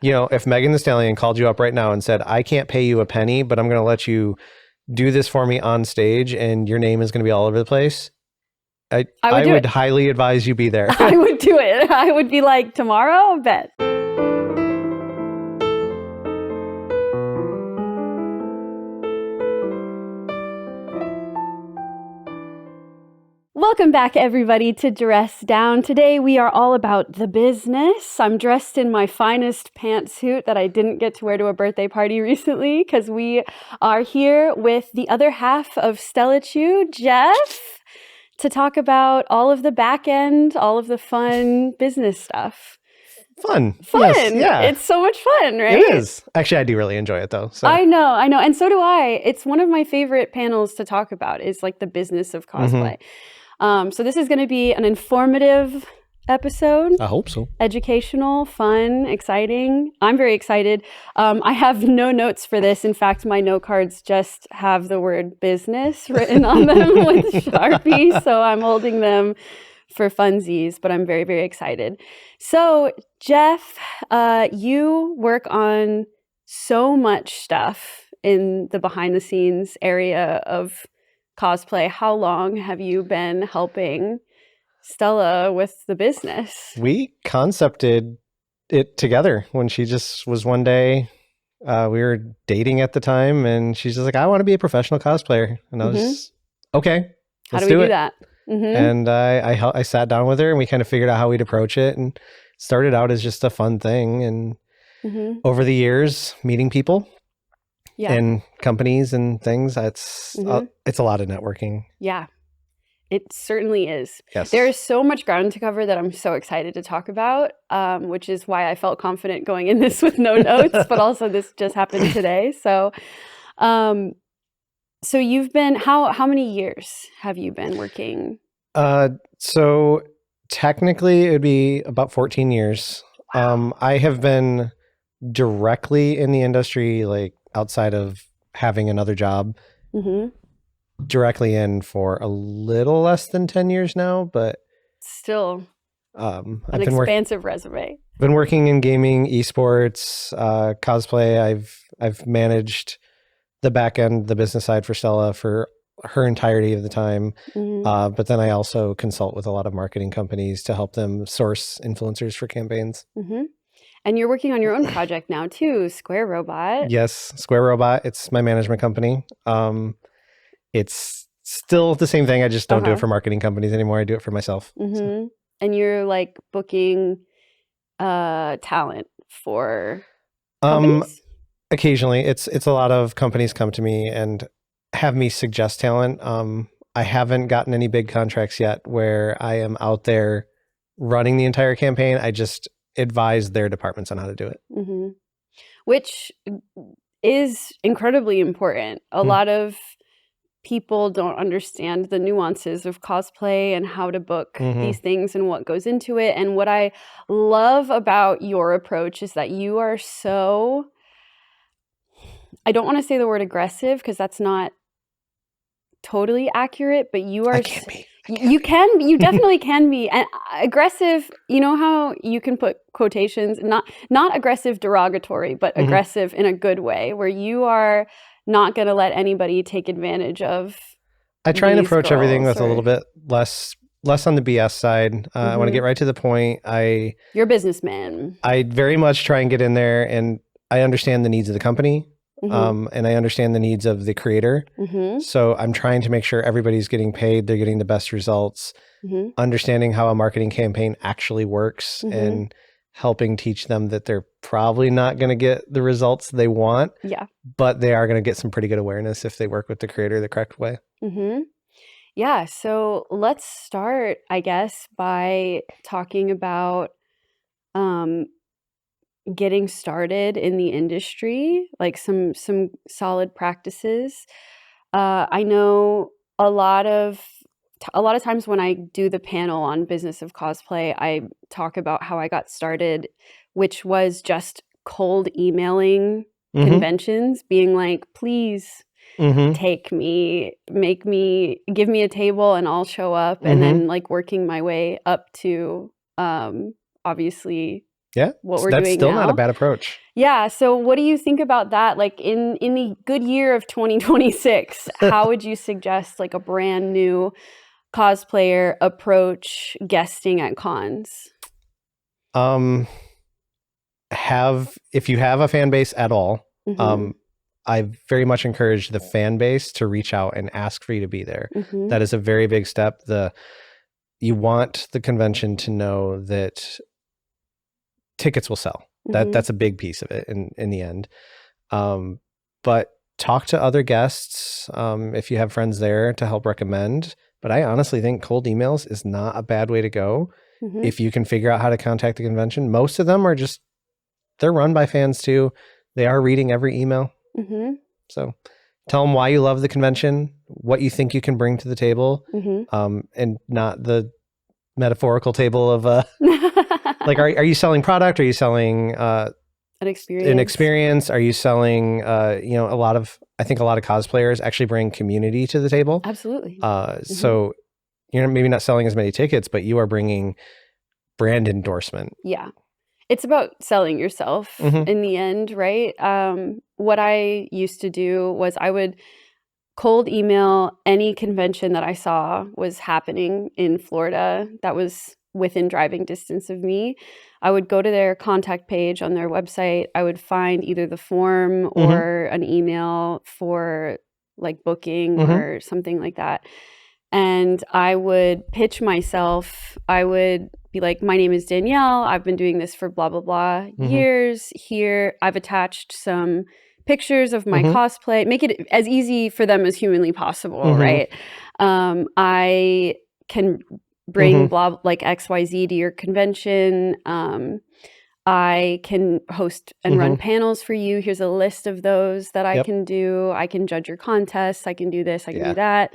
if Megan Thee Stallion called you up right now and said, I can't pay you a penny, but I'm going to let you do this for me on stage and your name is going to be all over the place, I would highly advise you be there. I would do it. I would be like, tomorrow, bet. Welcome back, everybody, to Dress Down. Today, we are all about the business. I'm dressed in my finest pantsuit that I didn't get to wear to a birthday party recently because we are here with the other half of Stella Chuu, Jeff, to talk about all of the back end, all of the fun business stuff. Fun. Yes, yeah. It's so much fun, right? It is. Actually, I do really enjoy it, though. So. I know. And so do I. It's one of my favorite panels to talk about is like the business of cosplay. So this is going to be an informative episode. I hope so. Educational, fun, exciting. I'm very excited. I have no notes for this. In fact, my note cards just have the word business written on them with Sharpie. So I'm holding them for funsies, but I'm very, very excited. So Jeff, you work on so much stuff in the behind the scenes area of cosplay. How long have you been helping Stella with the business? We concepted it together when she just was one day. We were dating at the time, and she's just like, I want to be a professional cosplayer. And I was okay. How do we do that? And I sat down with her, and we kind of figured out how we'd approach it, and started out as just a fun thing. And over the years, meeting people. Yeah. And companies and things, it's a lot of networking. Yeah, it certainly is. Yes. There is so much ground to cover that I'm so excited to talk about, which is why I felt confident going in this with no notes, but also this just happened today. So you've been, how many years have you been working? So technically it would be about 14 years. Wow. I have been directly in the industry, like, outside of having another job, directly in for a little less than 10 years now, but still an expansive resume. Been working in gaming, esports, cosplay. I've managed the back end, the business side for Stella for her entirety of the time. But then I also consult with a lot of marketing companies to help them source influencers for campaigns. And you're working on your own project now too, Square Robot. Yes, Square Robot. It's my management company. It's still the same thing. I just don't do it for marketing companies anymore. I do it for myself. So. And you're like booking talent for companies? Occasionally. It's a lot of companies come to me and have me suggest talent. I haven't gotten any big contracts yet where I am out there running the entire campaign. I just advise their departments on how to do it. Which is incredibly important. A lot of people don't understand the nuances of cosplay and how to book these things and what goes into it. And what I love about your approach is that you are so, I don't want to say the word aggressive because that's not totally accurate, but you are. I can't be. You definitely can be. And aggressive, you know how you can put quotations, not aggressive derogatory, but aggressive in a good way, where you are not going to let anybody take advantage of. I try and approach everything with a little bit less on the BS side. I want to get right to the point. You're a businessman. I very much try and get in there, and I understand the needs of the company. And I understand the needs of the creator. So I'm trying to make sure everybody's getting paid, they're getting the best results, understanding how a marketing campaign actually works, and helping teach them that they're probably not going to get the results they want, but they are going to get some pretty good awareness if they work with the creator the correct way. Yeah, so let's start, I guess, by talking about getting started in the industry, like some solid practices. I know a lot of times when I do the panel on business of cosplay, I talk about how I got started, which was just cold emailing conventions, being like, please take me, give me a table and I'll show up. And then like working my way up to obviously Yeah. what we're That's doing still now. not a bad approach. Yeah. So what do you think about that? Like in the good year of 2026, how would you suggest like a brand new cosplayer approach guesting at cons? If you have a fan base at all, Mm-hmm. I very much encourage the fan base to reach out and ask for you to be there. Mm-hmm. That is a very big step. You want the convention to know that tickets will sell. Mm-hmm. That's a big piece of it in the end. But talk to other guests if you have friends there to help recommend. But I honestly think cold emails is not a bad way to go. Mm-hmm. If you can figure out how to contact the convention. Most of them are they're run by fans too. They are reading every email. Mm-hmm. So tell them why you love the convention, what you think you can bring to the table, Mm-hmm. and not the metaphorical table of like, are you selling product? Are you selling an an experience? experience? Are you selling, I think a lot of cosplayers actually bring community to the table. Absolutely. So you're maybe not selling as many tickets, but you are bringing brand endorsement. Yeah. It's about selling yourself in the end, right? What I used to do was I would cold email any convention that I saw was happening in Florida that was within driving distance of me. I would go to their contact page on their website. I would find either the form or an email for like booking or something like that. And I would pitch myself. I would be like, my name is Danielle. I've been doing this for blah, blah, blah years. Here, I've attached some pictures of my cosplay. Make it as easy for them as humanly possible, right? I can bring blah, like XYZ to your convention. I can host and run panels for you. Here's a list of those that I can do. I can judge your contests. I can do this. I can do that.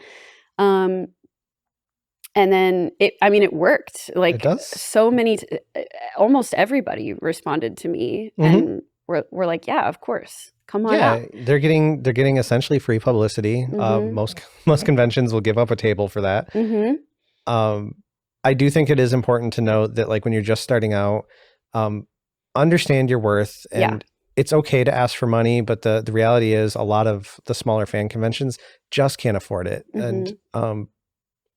And then it worked. Like, it does. So many, almost everybody responded to me and we're like, yeah, of course, come on out. They're getting essentially free publicity. Most conventions will give up a table for that. I do think it is important to note that, like, when you're just starting out, understand your worth, and it's okay to ask for money, but the reality is a lot of the smaller fan conventions just can't afford it. And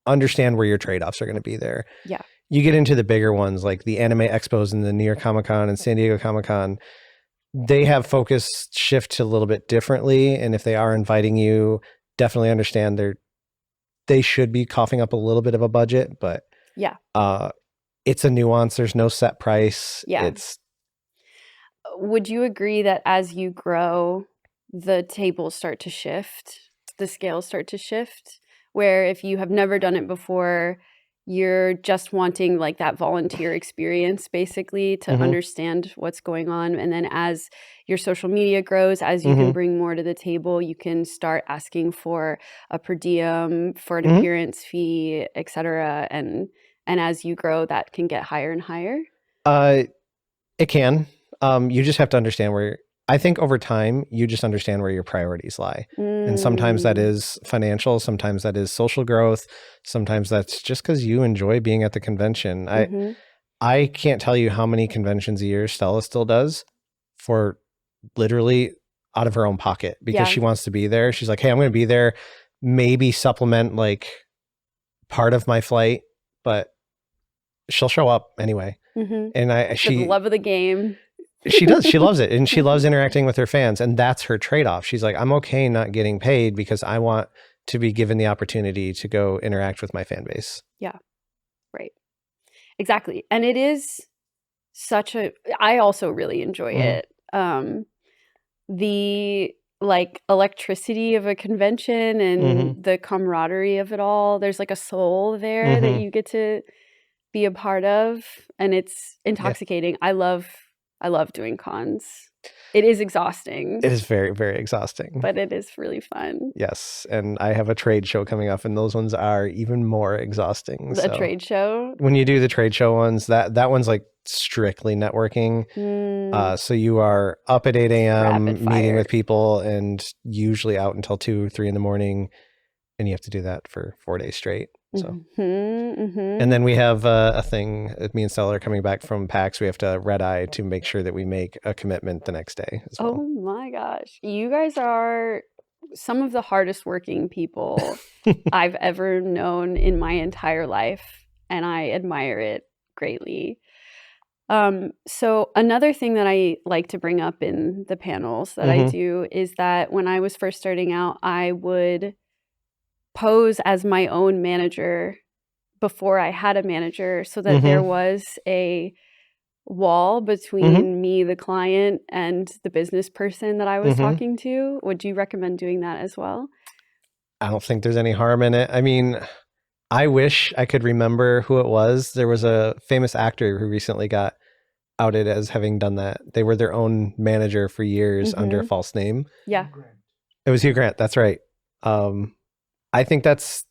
understand where your trade-offs are going to be there. Yeah. You get into the bigger ones like the anime expos and the New York Comic Con and San Diego Comic Con. They have focus shift a little bit differently. And if they are inviting you, definitely understand they should be coughing up a little bit of a budget, but it's a nuance. There's no set price. Yeah. Would you agree that as you grow, the tables start to shift, the scales start to shift? Where if you have never done it before, you're just wanting like that volunteer experience basically to understand what's going on. And then as your social media grows, as you can bring more to the table, you can start asking for a per diem, for an appearance fee, et cetera. And as you grow, that can get higher and higher? It can. You just have to understand I think over time, you just understand where your priorities lie. And sometimes that is financial. Sometimes that is social growth. Sometimes that's just because you enjoy being at the convention. I can't tell you how many conventions a year Stella still does for literally out of her own pocket because she wants to be there. She's like, hey, I'm going to be there, maybe supplement like part of my flight, but she'll show up anyway. And she, the love of the game. She does. She loves it. And she loves interacting with her fans. And that's her trade-off. She's like, I'm okay not getting paid because I want to be given the opportunity to go interact with my fan base. Yeah. Right. Exactly. And it is I also really enjoy it. The like electricity of a convention and the camaraderie of it all. There's like a soul there that you get to be a part of. And it's intoxicating. I love doing cons. It is exhausting. It is very, very exhausting. But it is really fun. Yes. And I have a trade show coming up, and those ones are even more exhausting. A trade show? When you do the trade show ones, that one's like strictly networking. So you are up at 8 a.m. meeting with people and usually out until 2 or 3 in the morning. And you have to do that for 4 days straight. So, and then we have a thing. Me and Stella are coming back from PAX. We have to red eye to make sure that we make a commitment the next day as well. Oh my gosh, you guys are some of the hardest working people I've ever known in my entire life, and I admire it greatly. So another thing that I like to bring up in the panels that I do is that when I was first starting out, I would pose as my own manager before I had a manager, so that there was a wall between me, the client, and the business person that I was talking to. Would you recommend doing that as well? I don't think there's any harm in it. I mean, I wish I could remember who it was. There was a famous actor who recently got outed as having done that. They were their own manager for years under a false name. Yeah. It was Hugh Grant. That's right. I think that's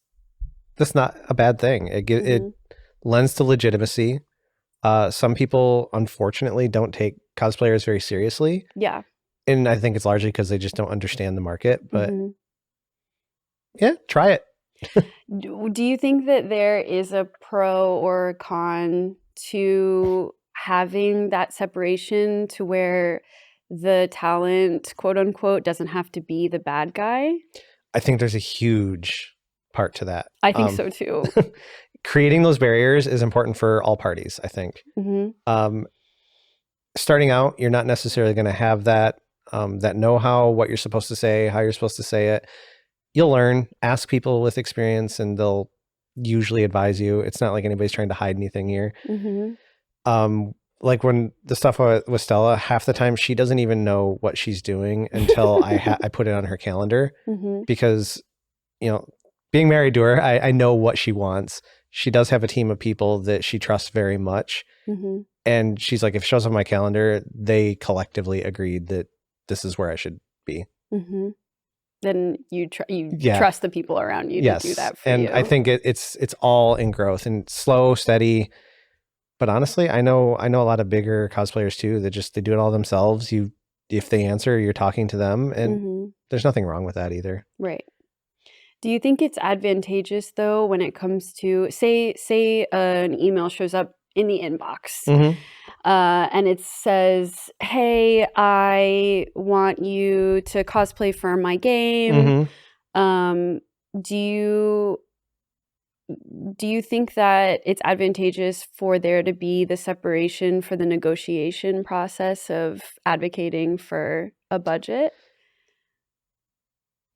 not a bad thing. It lends to legitimacy. Some people, unfortunately, don't take cosplayers very seriously. Yeah. And I think it's largely because they just don't understand the market. But yeah, try it. Do you think that there is a pro or a con to having that separation, to where the talent, quote unquote, doesn't have to be the bad guy? I think there's a huge part to that. I think so too. Creating those barriers is important for all parties, I think. Starting out, you're not necessarily going to have that that know-how, what you're supposed to say, how you're supposed to say it. You'll learn. Ask people with experience, and they'll usually advise you. It's not like anybody's trying to hide anything here. Like when the stuff with Stella, half the time she doesn't even know what she's doing until I put it on her calendar, because, you know, being married to her, I know what she wants. She does have a team of people that she trusts very much. And she's like, if it shows on my calendar, they collectively agreed that this is where I should be. Then you trust the people around you to do that for you. And I think it's all in growth and slow, steady. But honestly, I know a lot of bigger cosplayers too that they do it all themselves. If they answer, you're talking to them, and there's nothing wrong with that either. Right. Do you think it's advantageous though when it comes to say an email shows up in the inbox and it says, "Hey, I want you to cosplay for my game." Do you think that it's advantageous for there to be the separation for the negotiation process of advocating for a budget?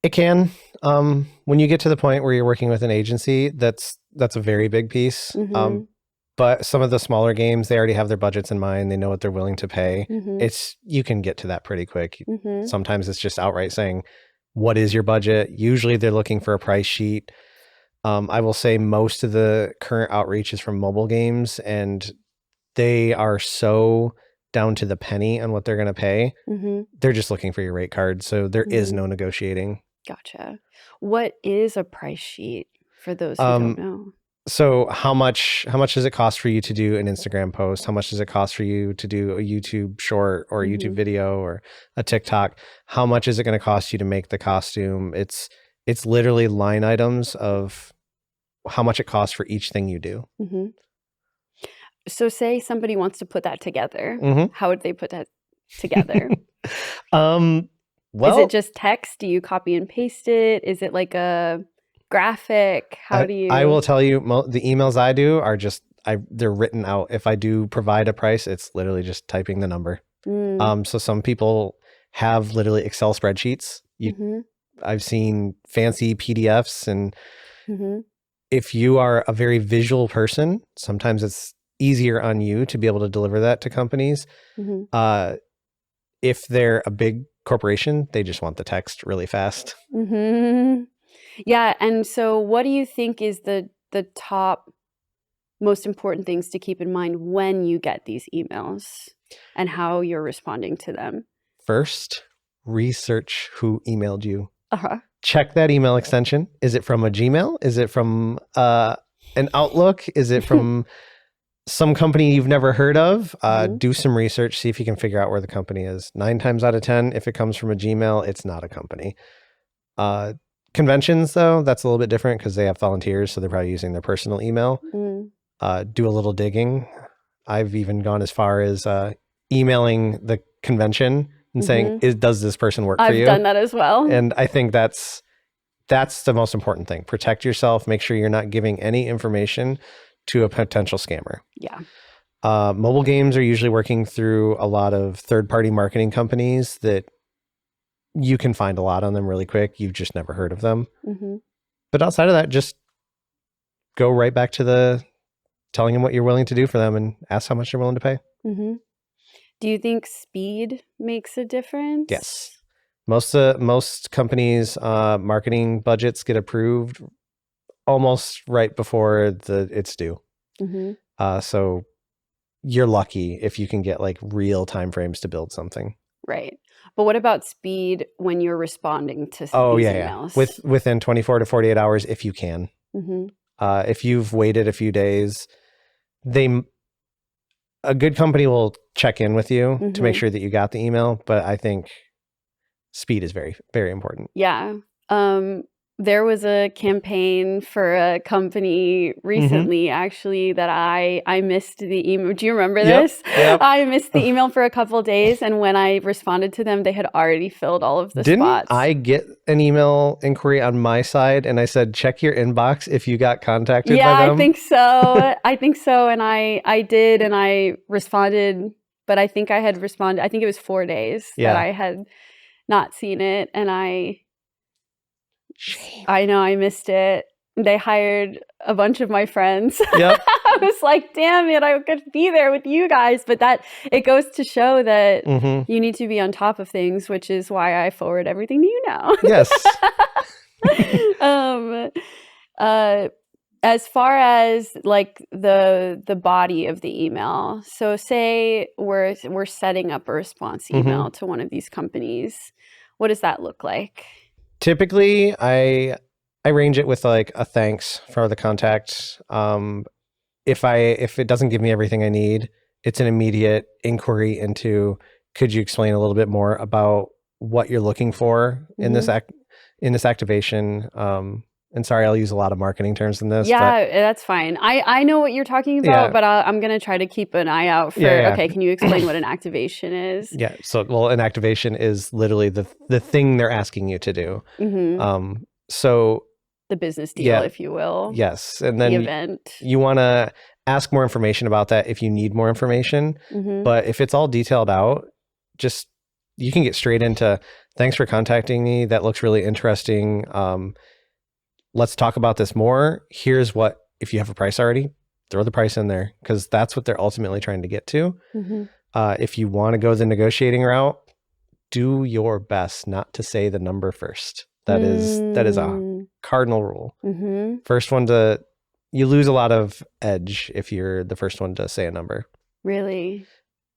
It can. When you get to the point where you're working with an agency, that's a very big piece. But some of the smaller games, they already have their budgets in mind. They know what they're willing to pay. You can get to that pretty quick. Sometimes it's just outright saying, what is your budget? Usually they're looking for a price sheet. I will say most of the current outreach is from mobile games, and they are so down to the penny on what they're going to pay. They're just looking for your rate card. So there is no negotiating. Gotcha. What is a price sheet for those who don't know? So how much does it cost for you to do an Instagram post? How much does it cost for you to do a YouTube short or a YouTube video or a TikTok? How much is it going to cost you to make the costume? It's literally line items of how much it costs for each thing you do. So say somebody wants to put that together. How would they put that together? Well, is it just text? Do you copy and paste it? Is it like a graphic? How do you? I will tell you, the emails I do are just they're written out. If I do provide a price, it's literally just typing the number. So some people have literally Excel spreadsheets. I've seen fancy PDFs, and if you are a very visual person, sometimes it's easier on you to be able to deliver that to companies. If they're a big corporation, they just want the text really fast. Yeah. And so what do you think is the top most important things to keep in mind when you get these emails and how you're responding to them? First, research who emailed you. Check that email extension. Is it from a Gmail? Is it from an Outlook? Is it from some company you've never heard of? Do some research. See if you can figure out where the company is. 9 times out of 10, if it comes from a Gmail, it's not a company. Conventions, though, that's a little bit different because they have volunteers, so they're probably using their personal email. Do a little digging. I've even gone as far as emailing the convention and saying, does this person work for you? I've done that as well. And I think that's the most important thing. Protect yourself. Make sure you're not giving any information to a potential scammer. Yeah. Mobile games are usually working through a lot of third-party marketing companies that you can find a lot on them really quick. You've just never heard of them. But outside of that, just go right back to telling them what you're willing to do for them and ask how much they're willing to pay. Do you think speed makes a difference? Yes. Most companies' marketing budgets get approved almost right before it's due. So you're lucky if you can get like real time frames to build something. Right. But what about speed when you're responding to these emails? Within 24 to 48 hours, if you can. If you've waited a few days, a good company will check in with you to make sure that you got the email. But I think speed is very, very important. Yeah. There was a campaign for a company recently, actually, that I missed the email. Do you remember this? Yep. I missed the email for a couple of days, and when I responded to them, they had already filled all of the spots. Didn't I get an email inquiry on my side, and I said, check your inbox if you got contacted by them? Yeah, I think so. I think so, and I did, and I responded, but I think I had responded. I think it was 4 days that I had not seen it, and Shame. I know, I missed it. They hired a bunch of my friends. Yep. I was like, damn it, I could be there with you guys. But it goes to show that you need to be on top of things, which is why I forward everything to you now. Yes. As far as like the body of the email, so say we're setting up a response email to one of these companies. What does that look like? Typically, I range it with like a thanks for the contact. If it doesn't give me everything I need, it's an immediate inquiry into, could you explain a little bit more about what you're looking for in this activation? And sorry, I'll use a lot of marketing terms in this. Yeah, that's fine. I know what you're talking about, but I'm going to try to keep an eye out for, okay, can you explain what an activation is? Yeah, so, an activation is literally the thing they're asking you to do. So the business deal, if you will. Yes, and then the event. You want to ask more information about that if you need more information. But if it's all detailed out, you can get straight into, thanks for contacting me. That looks really interesting. Let's talk about this more. Here's what, if you have a price already, throw the price in there, because that's what they're ultimately trying to get to. If you want to go the negotiating route, do your best not to say the number first. That is a cardinal rule. First one you lose a lot of edge if you're the first one to say a number. Really?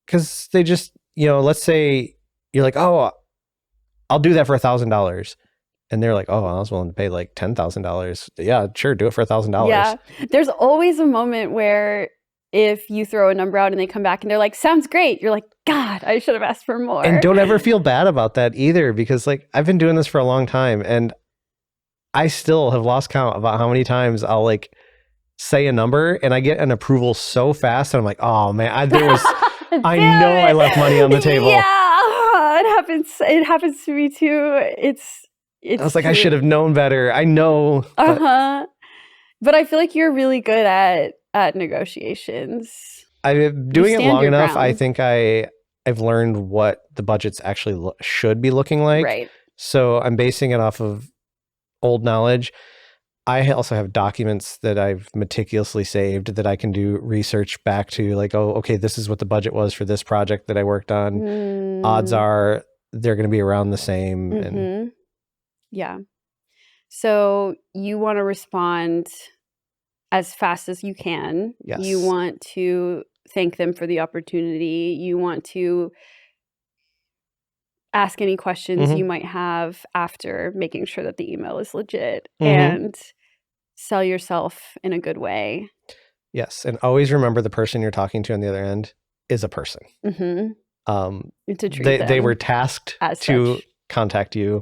Because they just, let's say you're like, oh, I'll do that for $1,000. And they're like, oh, I was willing to pay like $10,000. Yeah, sure, do it for $1,000. Yeah, there's always a moment where if you throw a number out and they come back and they're like, sounds great. You're like, God, I should have asked for more. And don't ever feel bad about that either, because like I've been doing this for a long time and I still have lost count about how many times I'll like say a number and I get an approval so fast and I'm like, oh man, I know I left money on the table. Yeah, it happens to me too. I was like, I should have known better. I know. But I feel like you're really good at negotiations. I'm doing it long enough. Ground. I think I've learned what the budgets actually should be looking like. Right. So I'm basing it off of old knowledge. I also have documents that I've meticulously saved that I can do research back to, like, oh, okay, this is what the budget was for this project that I worked on. Odds are they're going to be around the same. And yeah. So you want to respond as fast as you can. Yes. You want to thank them for the opportunity. You want to ask any questions you might have after, making sure that the email is legit, and sell yourself in a good way. Yes. And always remember the person you're talking to on the other end is a person. To treat them they were tasked to contact you.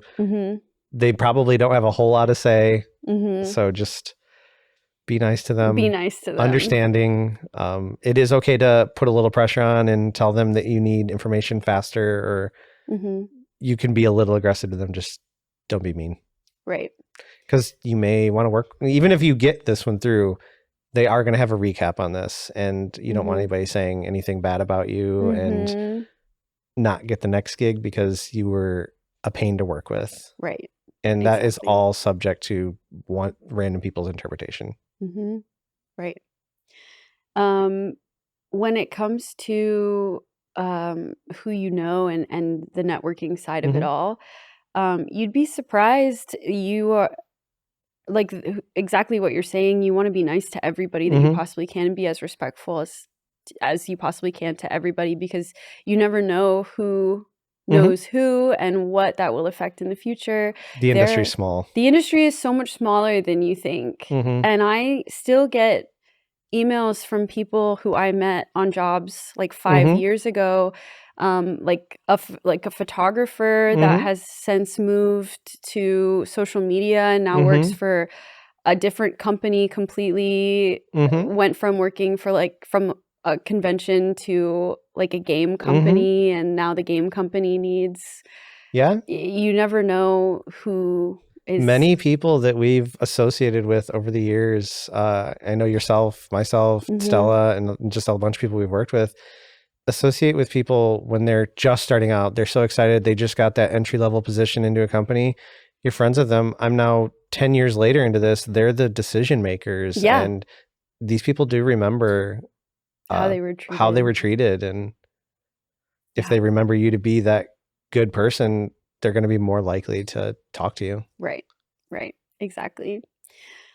they probably don't have a whole lot to say. Mm-hmm. So just be nice to them. Be nice to them. Understanding. It is okay to put a little pressure on and tell them that you need information faster, or you can be a little aggressive to them. Just don't be mean. Right. Because you may want to work, even if you get this one through, they are going to have a recap on this, and you don't want anybody saying anything bad about you and not get the next gig because you were a pain to work with. Right. And that is all subject to random people's interpretation. Right. When it comes to who you know and the networking side of it all, you'd be surprised. You are like exactly what you're saying. You want to be nice to everybody that you possibly can, and be as respectful as you possibly can to everybody, because you never know who knows who and what that will affect in the future. The industry's small. The industry is so much smaller than you think. And I still get emails from people who I met on jobs like 5 years ago, like a photographer that has since moved to social media and now works for a different company completely. Went from working for from a convention to like a game company, and now the game company needs. You never know who is. Many people that we've associated with over the years, I know yourself, myself, Stella, and just a bunch of people we've worked with, associate with people when they're just starting out. They're so excited. They just got that entry-level position into a company. You're friends with them. I'm now 10 years later into this. They're the decision makers. And these people do remember how they were treated. And if they remember you to be that good person, they're going to be more likely to talk to you. Right. Exactly.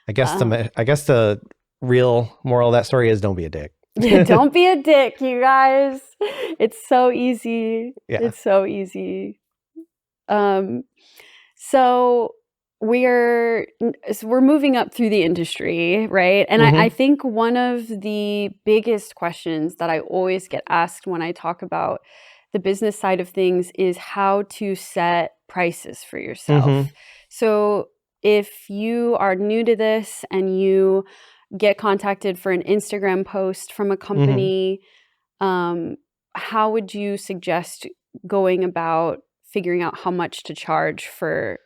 I guess the real moral of that story is don't be a dick. Don't be a dick, you guys. It's so easy. It's so easy. So we're moving up through the industry, right? And I think one of the biggest questions that I always get asked when I talk about the business side of things is how to set prices for yourself. So if you are new to this and you get contacted for an Instagram post from a company, how would you suggest going about figuring out how much to charge for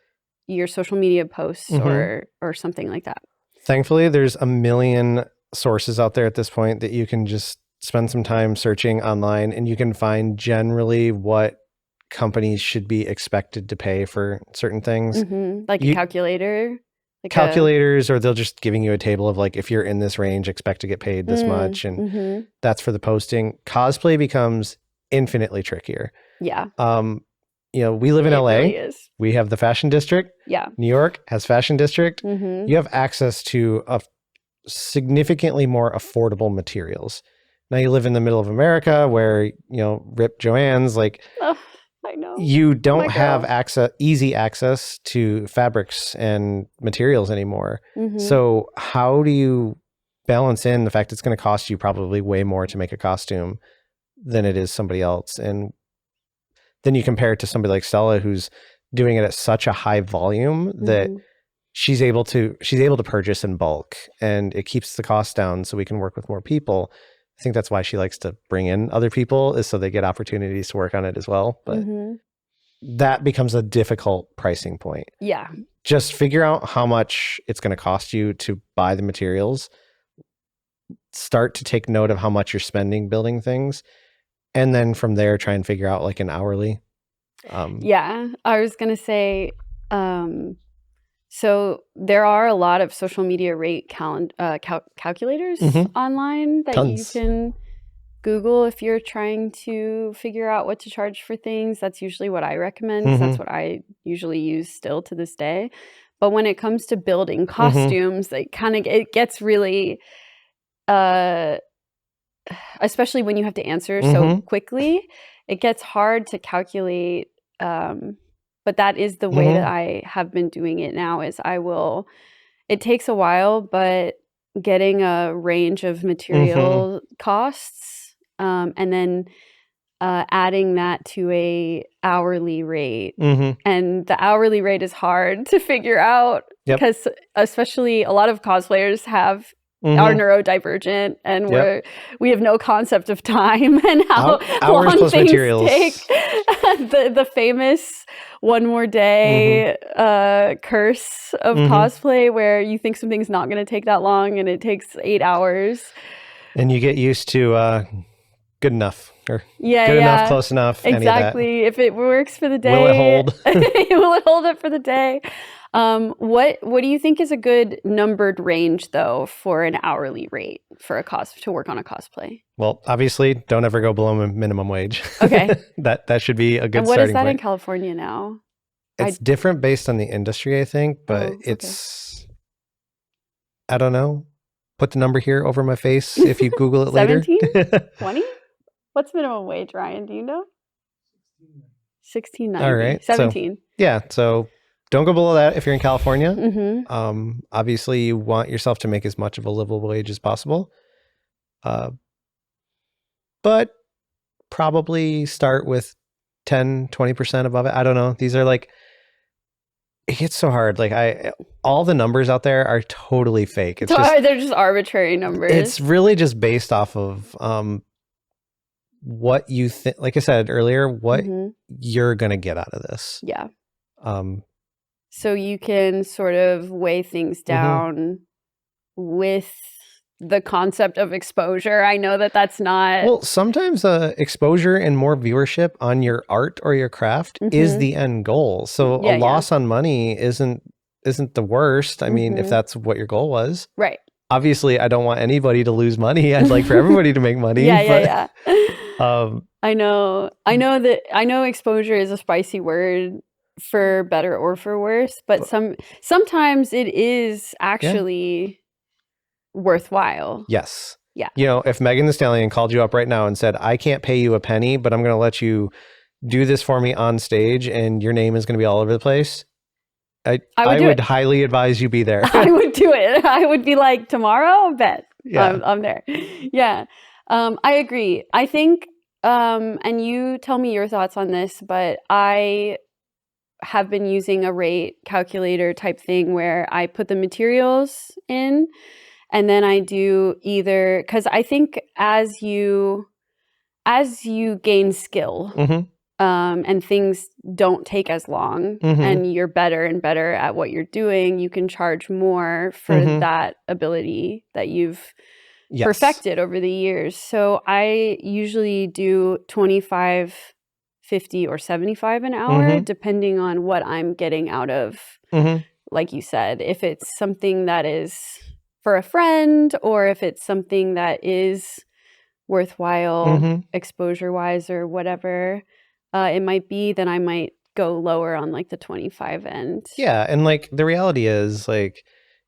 your social media posts or something like that? Thankfully, there's a million sources out there at this point that you can just spend some time searching online, and you can find generally what companies should be expected to pay for certain things. Like a calculator? Calculators, or they'll just giving you a table of like, if you're in this range, expect to get paid this much. And that's for the posting. Cosplay becomes infinitely trickier. We live in LA. Really we have the fashion district. New York has fashion district. You have access to a significantly more affordable materials. Now you live in the middle of America where, Rip Joanne's, like, I know. You don't have easy access to fabrics and materials anymore. So how do you balance in the fact it's going to cost you probably way more to make a costume than it is somebody else? And then you compare it to somebody like Stella, who's doing it at such a high volume that she's able to purchase in bulk, and it keeps the cost down so we can work with more people. I think that's why she likes to bring in other people, is so they get opportunities to work on it as well. But that becomes a difficult pricing point. Just figure out how much it's going to cost you to buy the materials. Start to take note of how much you're spending building things. And then from there, try and figure out like an hourly. I was going to say, so there are a lot of social media rate calculators online that you can Google if you're trying to figure out what to charge for things. That's usually what I recommend, 'cause that's what I usually use still to this day. But when it comes to building costumes, it gets really, especially when you have to answer so quickly, it gets hard to calculate. But that is the way that I have been doing it now. It takes a while, but getting a range of material costs, and then adding that to a hourly rate. Mm-hmm. And the hourly rate is hard to figure out because especially a lot of cosplayers are neurodivergent, and we have no concept of time and how hours long plus things materials take. the famous one more day curse of cosplay, where you think something's not going to take that long and it takes 8 hours. And you get used to good enough or good enough, close enough. Exactly. If it works for the day, will it hold? Will it hold it for the day? What do you think is a good numbered range though for an hourly rate for to work on a cosplay? Well, obviously, don't ever go below minimum wage. Okay. that should be a good starting point. And what is that in California now? It's different based on the industry, I think, but it's, I don't know. Put the number here over my face if you Google it later. 17? 20? What's minimum wage, Ryan? Do you know? $16.90. All right. 17. So don't go below that if you're in California. Mm-hmm. Obviously, you want yourself to make as much of a livable wage as possible. But probably start with 10, 20% above it. I don't know. These are like, it gets so hard. Like all the numbers out there are totally fake. It's they're just arbitrary numbers. It's really just based off of what you think. Like I said earlier, what you're gonna get out of this. Yeah. So you can sort of weigh things down with the concept of exposure. I know that that's not... Well, sometimes exposure and more viewership on your art or your craft is the end goal. So a loss on money isn't the worst. I mean, if that's what your goal was. Right. Obviously, I don't want anybody to lose money. I'd like for everybody to make money. I know exposure is a spicy word for better or for worse, but sometimes it is actually worthwhile. Yes. Yeah. You know, if Megan Thee Stallion called you up right now and said, I can't pay you a penny, but I'm going to let you do this for me on stage and your name is going to be all over the place, I would highly advise you be there. I would do it. I would be like, tomorrow, bet. Yeah. I'm there. Yeah. I agree. I think, and you tell me your thoughts on this, but I have been using a rate calculator type thing where I put the materials in, and then I do either, because I think as you gain skill and things don't take as long and you're better and better at what you're doing, you can charge more for that ability that you've perfected over the years. So I usually do 25, 50, or 75 an hour, depending on what I'm getting out of, like you said, if it's something that is for a friend or if it's something that is worthwhile exposure wise or whatever it might be, then I might go lower on like the 25 end. Yeah. And like the reality is, like,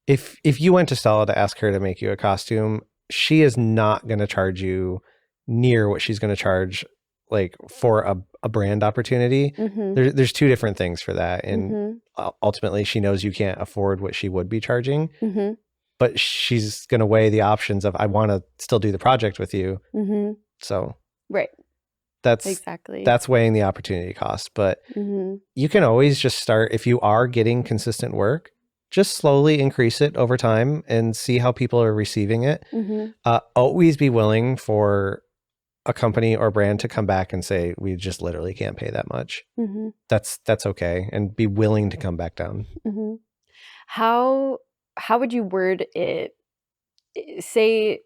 if you went to Stella to ask her to make you a costume, she is not going to charge you near what she's going to charge like for a brand opportunity. There's two different things for that. And ultimately she knows you can't afford what she would be charging. But she's going to weigh the options of, I want to still do the project with you. So that's weighing the opportunity cost. But you can always just start, if you are getting consistent work, just slowly increase it over time and see how people are receiving it. Always be willing for a company or brand to come back and say, we just literally can't pay that much. That's okay. And be willing to come back down. How would you word it? Say,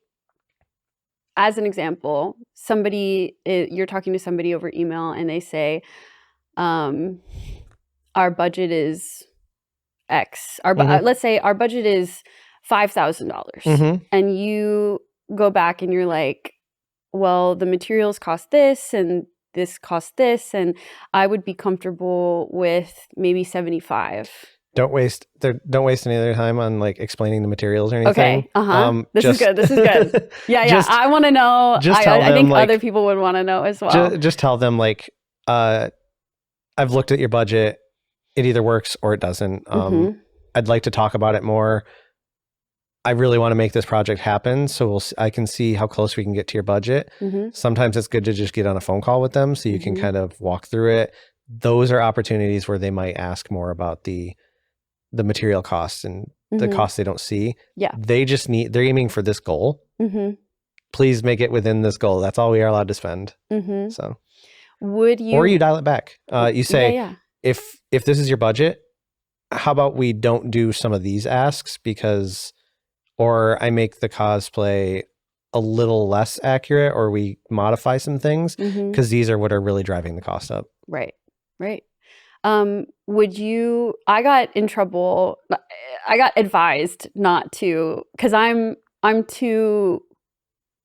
as an example, you're talking to somebody over email and they say, our budget is X. Let's say our budget is $5,000. And you go back and you're like, well, the materials cost this and this costs this, and I would be comfortable with maybe 75. Don't waste any of their time on like explaining the materials or anything. Okay. This is good. Yeah. I want to know. I think like, other people would want to know as well. Just tell them like, I've looked at your budget. It either works or it doesn't. I'd like to talk about it more. I really want to make this project happen. So I can see how close we can get to your budget. Sometimes it's good to just get on a phone call with them so you can kind of walk through it. Those are opportunities where they might ask more about the material costs and the costs they don't see. Yeah. They're aiming for this goal. Please make it within this goal. That's all we are allowed to spend. So would you, or you dial it back. You say, yeah. if this is your budget, how about we don't do some of these asks or I make the cosplay a little less accurate, or we modify some things because these are what are really driving the cost up. Right. I got in trouble. I got advised not to, because I'm too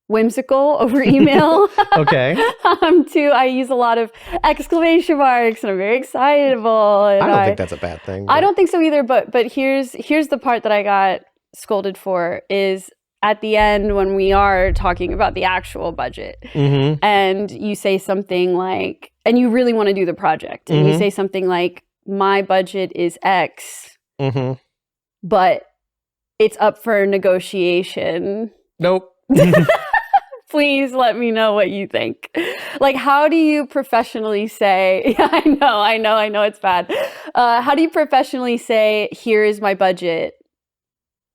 whimsical over email. Okay. I use a lot of exclamation marks and I'm very excitable. And I don't think that's a bad thing. I don't think so either. But here's the part that I got scolded for is at the end when we are talking about the actual budget and you say something like, and you really want to do the project and you say something like, my budget is X, but it's up for negotiation. Nope. Please let me know what you think. Like, how do you professionally say, yeah, I know it's bad. How do you professionally say, here is my budget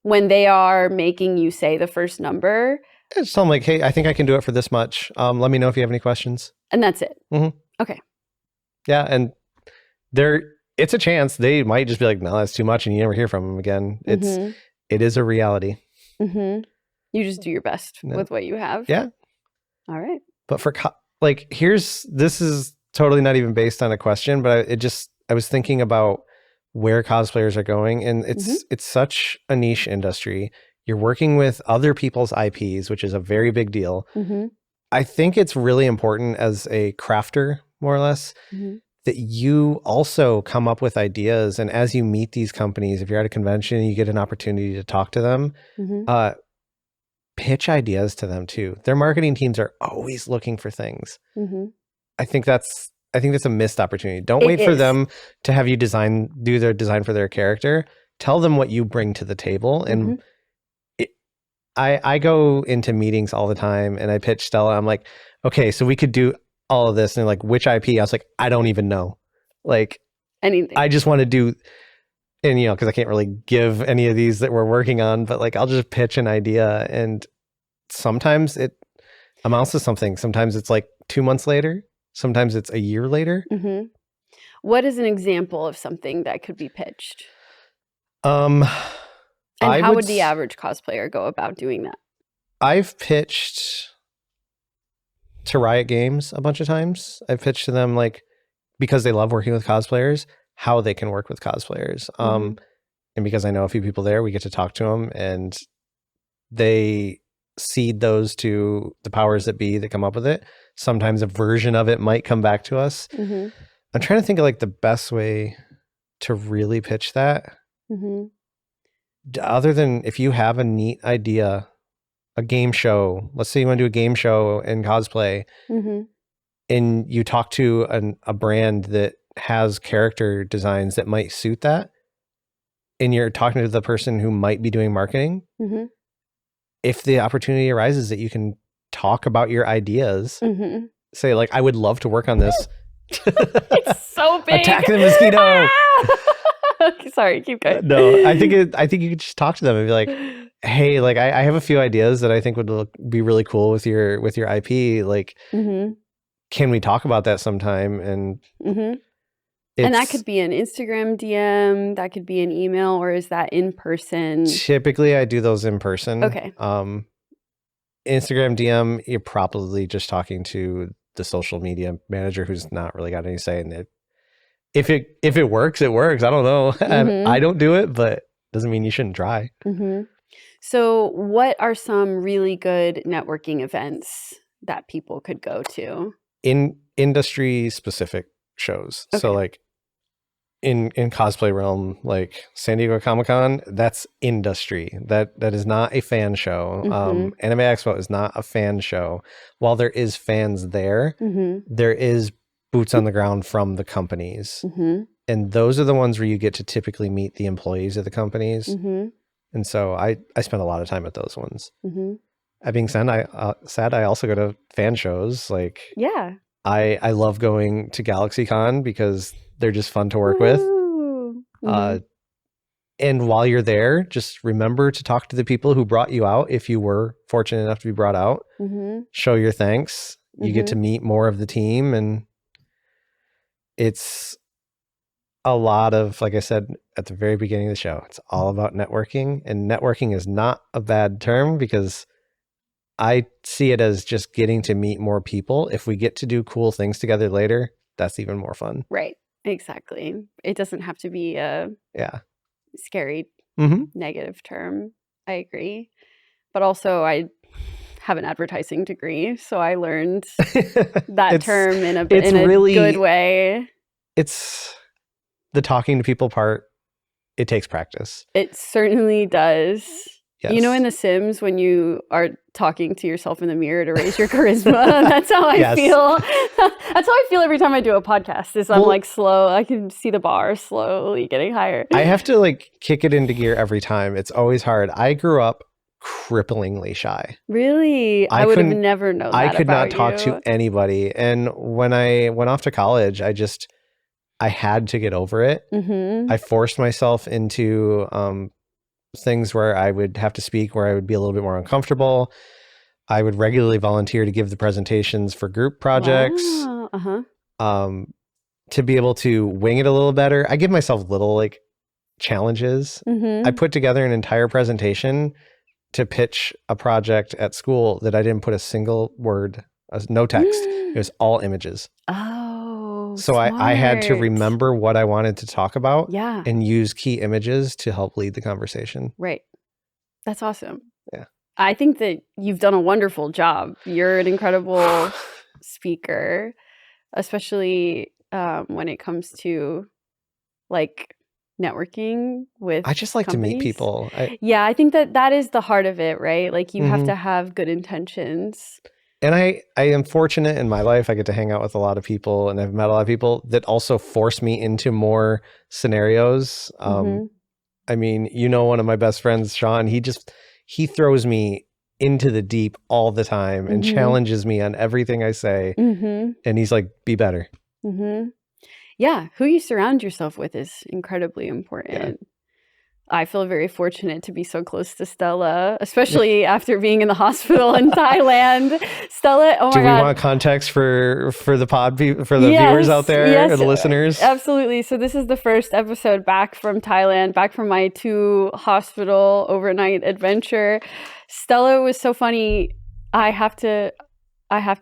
when they are making you say the first number? Just tell them like, hey, I think I can do it for this much. Let me know if you have any questions. And that's it. Okay. Yeah. And it's a chance they might just be like, no, that's too much. And you never hear from them again. It is a reality. You just do your best with what you have. Yeah. All right. But for this is totally not even based on a question, but I was thinking about where cosplayers are going, and it's such a niche industry. You're working with other people's IPs, which is a very big deal. I think it's really important as a crafter, more or less, that you also come up with ideas. And as you meet these companies, if you're at a convention, you get an opportunity to talk to them, pitch ideas to them too. Their marketing teams are always looking for things. I think that's a missed opportunity. Don't wait for them to have you do their design for their character. Tell them what you bring to the table. And I go into meetings all the time and I pitch Stella. I'm like, okay, so we could do all of this. And like, which IP? I was like, I don't even know. Like anything. I just want to do, and because I can't really give any of these that we're working on, but like, I'll just pitch an idea, and sometimes it amounts to something. Sometimes it's like 2 months later. Sometimes it's a year later. What is an example of something that could be pitched? And how would the average cosplayer go about doing that? I've pitched to Riot Games a bunch of times. I've pitched to them like, because they love working with cosplayers, how they can work with cosplayers. And because I know a few people there, we get to talk to them, and they seed those to the powers that be that come up with it. Sometimes a version of it might come back to us. I'm trying to think of like the best way to really pitch that. Other than if you have a neat idea, a game show, let's say you want to do a game show in cosplay, and you talk to a brand that has character designs that might suit that, and you're talking to the person who might be doing marketing, if the opportunity arises that you can talk about your ideas, say like, I would love to work on this. It's so big. Attack the mosquito. Okay, sorry, keep going. No, I think you could just talk to them and be like, hey, like I have a few ideas that I think would be really cool with your IP. Like, can we talk about that sometime? And and that could be an Instagram DM, that could be an email, or is that in person? Typically, I do those in person. Okay. Instagram DM, you're probably just talking to the social media manager who's not really got any say in it. If it works, it works. I don't know. I don't do it, but doesn't mean you shouldn't try. So what are some really good networking events that people could go to? In industry specific shows. Okay. So like in cosplay realm, like San Diego Comic-Con, that's industry. That is not a fan show. Anime Expo is not a fan show. While there is fans there, there is boots on the ground from the companies. And those are the ones where you get to typically meet the employees of the companies. And so I spend a lot of time at those ones. Mm-hmm. That being said, I also go to fan shows. Like, yeah, I love going to GalaxyCon because they're just fun to work with. Mm-hmm. And while you're there, just remember to talk to the people who brought you out. If you were fortunate enough to be brought out, show your thanks. You get to meet more of the team, and it's a lot of, like I said at the very beginning of the show, it's all about networking. And networking is not a bad term because I see it as just getting to meet more people. If we get to do cool things together later, that's even more fun. Right. Exactly. It doesn't have to be a scary negative term. I agree. But also I have an advertising degree, so I learned that term in a really good way. It's the talking to people part. It takes practice. It certainly does. Yes. You know, in The Sims, when you are talking to yourself in the mirror to raise your charisma, that's how I feel. That's how I feel every time I do a podcast. Is I'm like slow. I can see the bar slowly getting higher. I have to like kick it into gear every time. It's always hard. I grew up cripplingly shy. Really? I would have never known that. I could not talk to anybody. And when I went off to college, I had to get over it. I forced myself into things where I would have to speak, where I would be a little bit more uncomfortable. I would regularly volunteer to give the presentations for group projects. Wow. To be able to wing it a little better. I give myself little like challenges. I put together an entire presentation to pitch a project at school that I didn't put a single word, no text. It was all images. Oh, so I had to remember what I wanted to talk about and use key images to help lead the conversation. Right. That's awesome. Yeah. I think that you've done a wonderful job. You're an incredible speaker, especially when it comes to like networking with I just like companies. To meet people. I think that is the heart of it, right? Like you have to have good intentions. And I am fortunate in my life. I get to hang out with a lot of people, and I've met a lot of people that also force me into more scenarios. I mean, you know, one of my best friends, Sean, he throws me into the deep all the time and challenges me on everything I say. And he's like, be better. Yeah. Who you surround yourself with is incredibly important. Yeah. I feel very fortunate to be so close to Stella, especially after being in the hospital in Thailand. Stella, oh my God. Do we want context for the viewers out there, or the listeners? Absolutely. So this is the first episode back from Thailand, back from my 2 hospital overnight adventure. Stella was so funny. I have to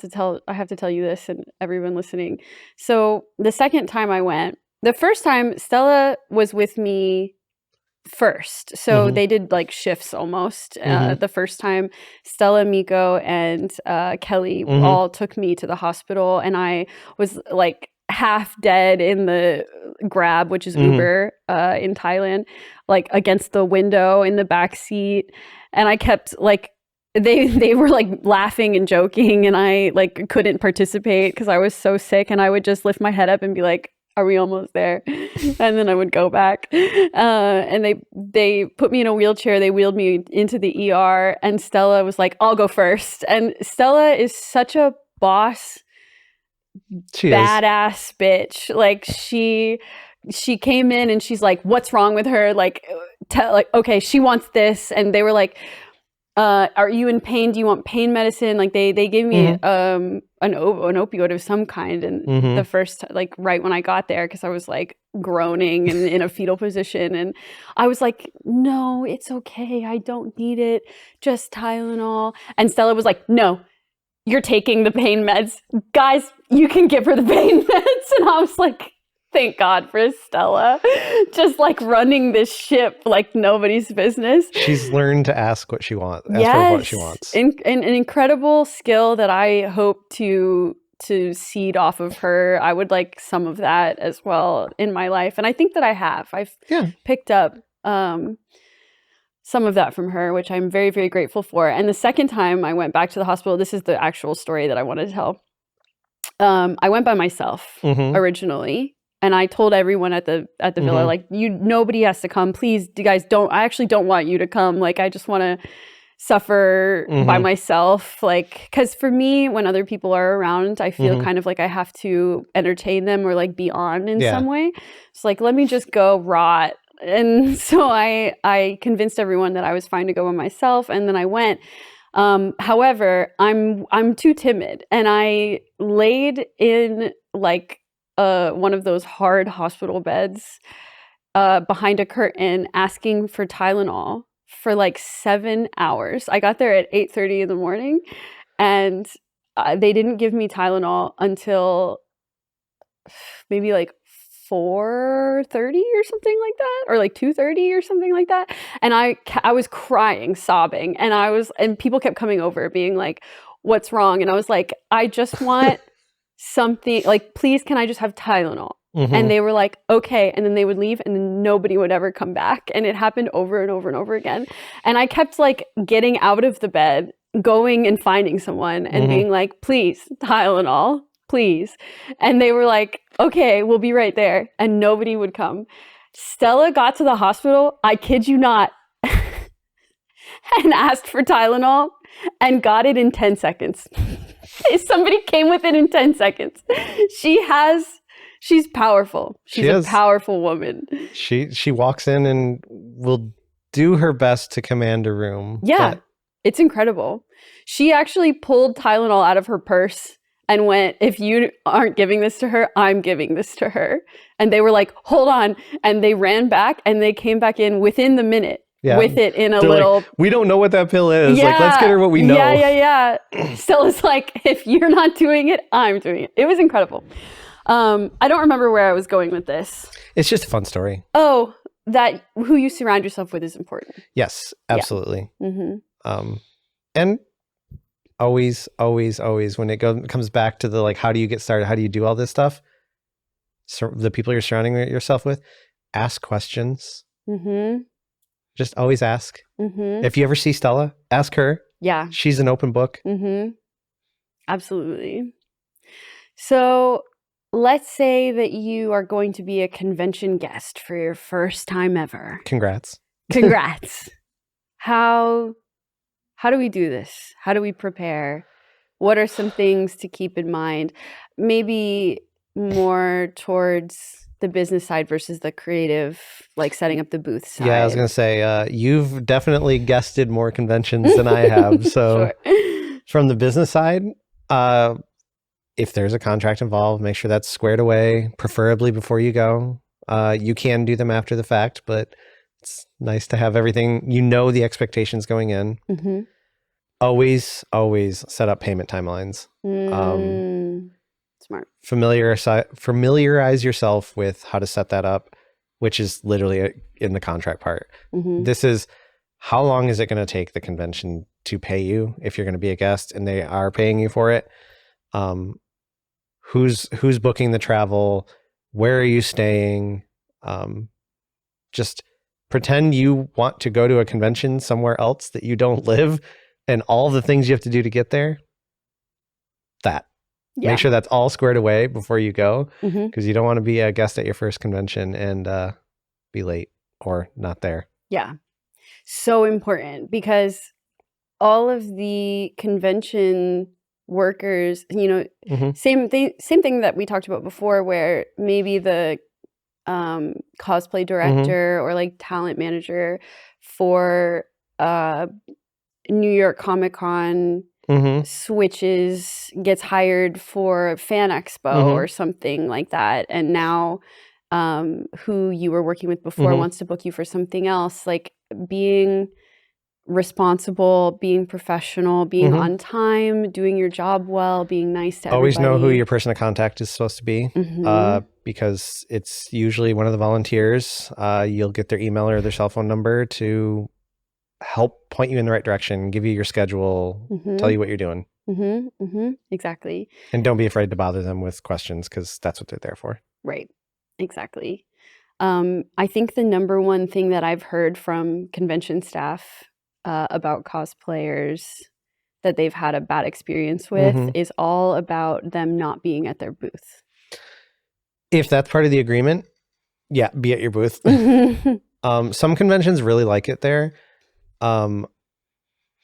tell you this and everyone listening. So the second time I went, the first time Stella was with me first. So they did like shifts almost. The first time Stella, Miko, and Kelly all took me to the hospital, and I was like half dead in the Grab, which is Uber in Thailand, like against the window in the back seat. And I kept like, they were like laughing and joking, and I like couldn't participate because I was so sick, and I would just lift my head up and be like, are we almost there? And then I would go back. And they put me in a wheelchair. They wheeled me into the ER, and Stella was like, I'll go first. And Stella is such a boss, badass bitch. Like she came in and she's like, what's wrong with her? Like, okay, she wants this. And they were like, are you in pain? Do you want pain medicine? Like they gave me an opioid of some kind, and the first, like right when I got there, because I was like groaning and in a fetal position, and I was like, no, it's okay, I don't need it, just Tylenol. And Stella was like, no, you're taking the pain meds, guys, you can give her the pain meds. And I was like, thank God for Stella, just like running this ship like nobody's business. She's learned to ask what she wants. Ask her what she wants. An incredible skill that I hope to seed off of her. I would like some of that as well in my life, and I think that I have. I've picked up some of that from her, which I'm very, very grateful for. And the second time I went back to the hospital, this is the actual story that I wanted to tell. I went by myself originally. And I told everyone at the villa, like, nobody has to come. Please, you guys don't. I actually don't want you to come. Like, I just want to suffer by myself. Like, because for me, when other people are around, I feel kind of like I have to entertain them or like be on in some way. So like, let me just go rot. And so I convinced everyone that I was fine to go by myself, and then I went. However, I'm too timid, and I laid in like one of those hard hospital beds behind a curtain asking for Tylenol for like 7 hours. I got there at 8:30 in the morning, and they didn't give me Tylenol until maybe like 4:30 or something like that, or like 2:30 or something like that. And I was crying, sobbing, and people kept coming over being like, what's wrong? And I was like, I just want something, like, please, can I just have Tylenol? And they were like, okay. And then they would leave, and then nobody would ever come back. And it happened over and over and over again. And I kept like getting out of the bed, going and finding someone and being like, please, Tylenol, please. And they were like, okay, we'll be right there. And nobody would come. Stella got to the hospital, I kid you not, and asked for Tylenol and got it in 10 seconds. Somebody came with it in 10 seconds. She's powerful. She's a powerful woman. She walks in and will do her best to command a room. Yeah, it's incredible. She actually pulled Tylenol out of her purse and went, if you aren't giving this to her, I'm giving this to her. And they were like, hold on. And they ran back, and they came back in within the minute with it in a little... Like, we don't know what that pill is. Yeah, like, let's get her what we know. Yeah. Stella's like, if you're not doing it, I'm doing it. It was incredible. I don't remember where I was going with this. It's just a fun story. Oh, that who you surround yourself with is important. Yes, absolutely. Yeah. And always when it comes back to the, like, how do you get started? How do you do all this stuff? So the people you're surrounding yourself with, ask questions. Just always ask. If you ever see Stella, ask her. Yeah. She's an open book. Absolutely. So let's say that you are going to be a convention guest for your first time ever. Congrats. How do we do this? How do we prepare? What are some things to keep in mind? Maybe more towards the business side versus the creative, like setting up the booth side. Yeah, I was going to say, you've definitely guested more conventions than I have. So from the business side, if there's a contract involved, make sure that's squared away, preferably before you go. You can do them after the fact, but it's nice to have everything, the expectations going in. Always set up payment timelines. Smart. Familiarize yourself with how to set that up, which is literally in the contract part. This is, how long is it going to take the convention to pay you if you're going to be a guest and they are paying you for it? Who's booking the travel? Where are you staying? Just pretend you want to go to a convention somewhere else that you don't live, and all the things you have to do to get there. Make sure that's all squared away before you go, because you don't want to be a guest at your first convention and be late or not there. Yeah. So important, because all of the convention workers, same thing that we talked about before, where maybe the cosplay director or like talent manager for New York Comic Con switches, gets hired for Fan Expo or something like that, and now who you were working with before wants to book you for something else. Like, being responsible, being professional, being on time, doing your job well, being nice to always everybody. Know who your person of contact is supposed to be, because it's usually one of the volunteers. You'll get their email or their cell phone number to help point you in the right direction, give you your schedule, tell you what you're doing. Exactly. And don't be afraid to bother them with questions, because that's what they're there for. Right. Exactly. I think the number one thing that I've heard from convention staff about cosplayers that they've had a bad experience with is all about them not being at their booth. If that's part of the agreement, yeah, be at your booth. Some conventions really like it there.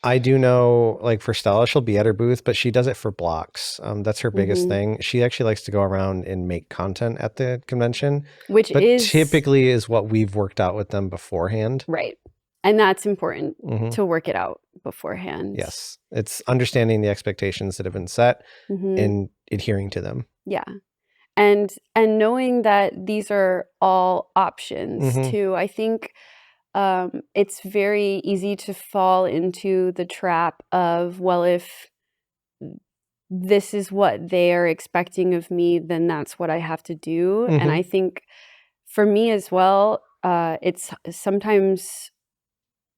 I do know, like for Stella, she'll be at her booth, but she does it for blocks. That's her biggest thing. She actually likes to go around and make content at the convention, but typically is what we've worked out with them beforehand. Right. And that's important to work it out beforehand. Yes. It's understanding the expectations that have been set and adhering to them. Yeah. And knowing that these are all options too. I think it's very easy to fall into the trap of, well, if this is what they are expecting of me, then that's what I have to do. And I think for me as well, it's sometimes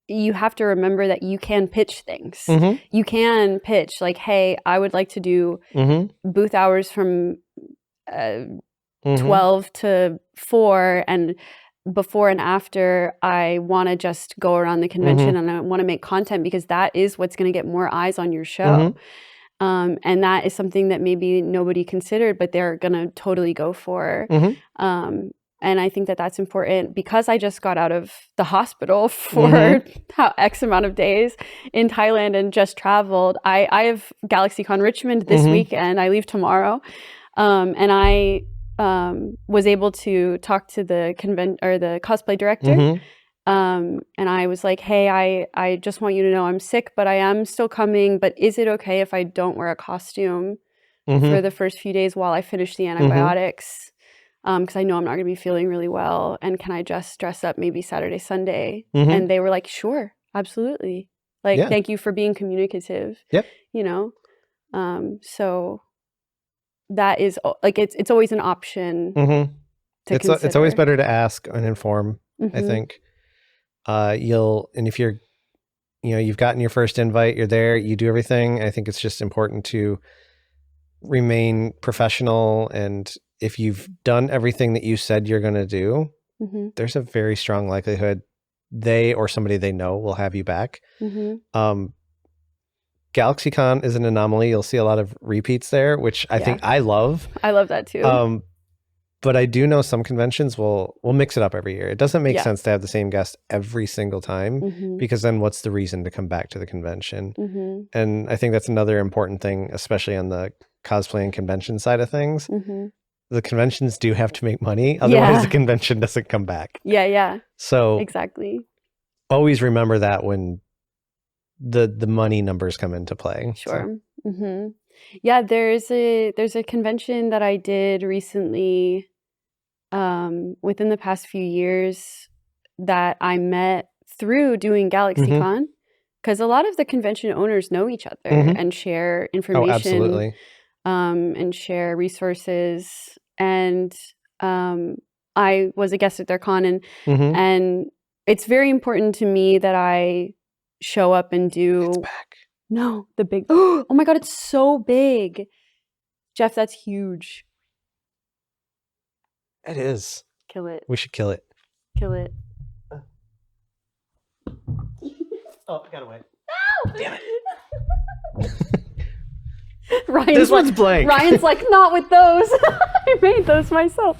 you have to remember that you can pitch things. You can pitch like, hey, I would like to do booth hours from 12 to 4, and before and after, I want to just go around the convention and I want to make content because that is what's going to get more eyes on your show. And that is something that maybe nobody considered, but they're going to totally go for. And I think that that's important because I just got out of the hospital for X amount of days in Thailand and just traveled. I have GalaxyCon Richmond this weekend. I leave tomorrow. And I was able to talk to the cosplay director. And I was like, hey, I just want you to know I'm sick, but I am still coming. But is it okay if I don't wear a costume for the first few days while I finish the antibiotics? Because I know I'm not going to be feeling really well. And can I just dress up maybe Saturday, Sunday? And they were like, sure, absolutely. Like, thank you for being communicative. You know? So that is like, it's always an option to consider. It's always better to ask and inform, I think. And if you're, you've gotten your first invite, you're there, you do everything. I think it's just important to remain professional, and if you've done everything that you said you're going to do, there's a very strong likelihood they or somebody they know will have you back. GalaxyCon is an anomaly. You'll see a lot of repeats there, which I think I love. I love that too. But I do know some conventions will mix it up every year. It doesn't make sense to have the same guest every single time because then what's the reason to come back to the convention? And I think that's another important thing, especially on the cosplay and convention side of things. The conventions do have to make money. Otherwise the convention doesn't come back. So exactly. Always remember that when the money numbers come into play. Sure. So. Yeah, there's a convention that I did recently within the past few years that I met through doing GalaxyCon, because a lot of the convention owners know each other and share information. Oh, absolutely. And share resources. And I was a guest at their con, and it's very important to me that I show up and do. It's back. No, the big. Oh my God, it's so big. Jeff, that's huge. It is. Kill it. We should kill it. Kill it. Oh, I got away. No! Damn it. This one's blank. Ryan's like, not with those. I made those myself.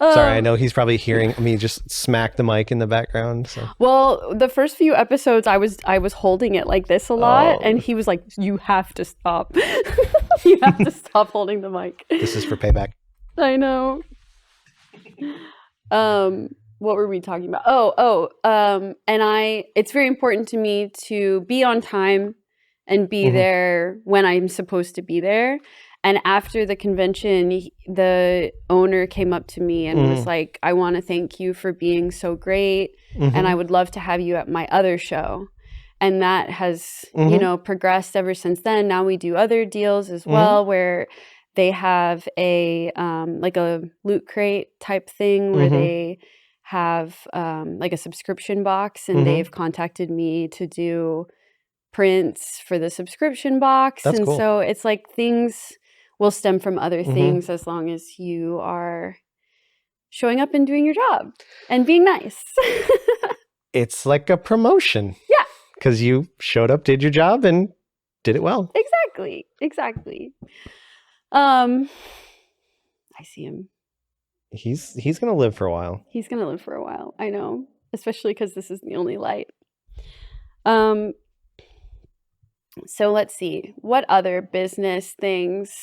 Sorry, I know he's probably hearing me just smack the mic in the background. So. Well, the first few episodes, I was holding it like this a lot, and he was like, "You have to stop. You have to stop holding the mic." This is for payback. I know. What were we talking about? And it's very important to me to be on time and be there when I'm supposed to be there. And after the convention, the owner came up to me and was like, I want to thank you for being so great. And I would love to have you at my other show. And that has, progressed ever since then. Now we do other deals as well, where they have a loot crate type thing where they have like a subscription box, and they've contacted me to do prints for the subscription box. That's cool. So it's like things will stem from other things as long as you are showing up and doing your job and being nice. It's like a promotion. Yeah. Because you showed up, did your job, and did it well. Exactly. I I see him. He's going to live for a while. He's going to live for a while. I know. Especially because this is the only light. So let's see. What other business things